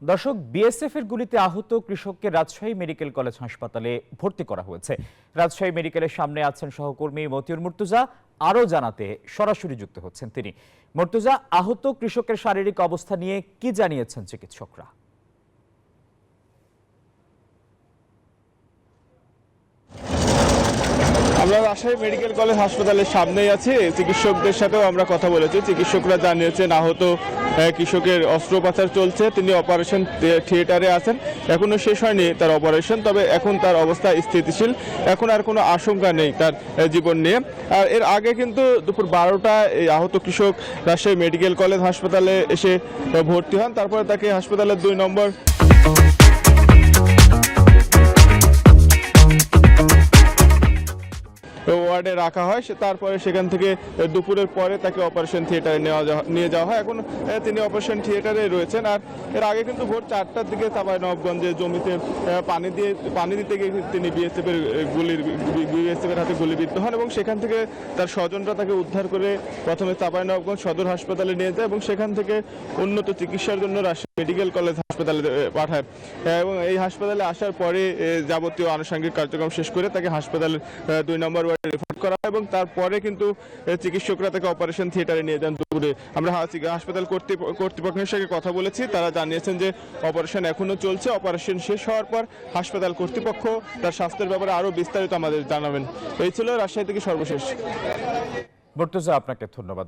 দর্শক, বিএসএফ এর গুলিতে আহত কৃষককে রাজশাহী মেডিকেল কলেজ হাসপাতালে ভর্তি করা হয়েছে। রাজশাহী মেডিকেলের সামনে আছেন সহকর্মী মতিউর মুর্তজা। আরও জানাতে সরাসরি যুক্ত হচ্ছেন তিনি। মুর্তজা, আহত কৃষকের শারীরিক অবস্থা নিয়ে কি জানিয়েছেন চিকিৎসকরা? আমরা রাজশাহী মেডিকেল কলেজ হাসপাতালের সামনেই আছি। চিকিৎসকদের সাথেও আমরা কথা বলেছি। চিকিৎসকরা জানিয়েছেন আহত কৃষকের অস্ত্রোপচার চলছে, তিনি অপারেশন থিয়েটারে আছেন। এখনো শেষ হয়নি তার অপারেশন, তবে এখন তার অবস্থা স্থিতিশীল, এখন আর কোনো আশঙ্কা নেই তার জীবন নিয়ে। আর এর আগে কিন্তু দুপুর 12টায় এই আহত কৃষক রাজশাহী মেডিকেল কলেজ হাসপাতালে এসে ভর্তি হন। তারপরে তাকে হাসপাতালের 2 নম্বর ওয়ার্ডে রাখা হয়। তারপরে সেখান থেকে দুপুরের পরে তাকে অপারেশন থিয়েটারে নিয়ে যাওয়া হয়। এখন তিনি অপারেশন থিয়েটারে রয়েছেন। আর এর আগে কিন্তু ভোর 4টার দিকে চাঁপাইনবাবগঞ্জে জমিতে পানি দিতে গিয়ে তিনি বিএসএফের হাতে গুলিবিদ্ধ হন এবং সেখান থেকে তার স্বজনরা তাকে উদ্ধার করে প্রথমে চাঁপাইনবাবগঞ্জ সদর হাসপাতালে নিয়ে যায় এবং সেখান থেকে উন্নত চিকিৎসার জন্য রাজশাহী মেডিকেল কলেজ হাসপাতালে পাঠায়। এবং এই হাসপাতালে আসার পরে যাবতীয় আনুষঙ্গিক কার্যক্রম শেষ করে তাকে হাসপাতালের 2 নম্বর ওয়ার্ডে রেফার করা এবং তারপরে কিন্তু চিকিৎসকরা তাকে অপারেশন থিয়েটারে নিয়ে যান দুপুরে। আমরা হাসপাতাল কর্তৃপক্ষের সঙ্গে কথা বলেছি, তারা জানিয়েছেন যে অপারেশন এখনো চলছে। অপারেশন শেষ হওয়ার পর হাসপাতাল কর্তৃপক্ষ তার স্বাস্থ্যের ব্যাপারে আরো বিস্তারিত আমাদের জানাবেন। এই ছিল রাজশাহী থেকে সর্বশেষ। মুর্তজা, আপনাকে ধন্যবাদ।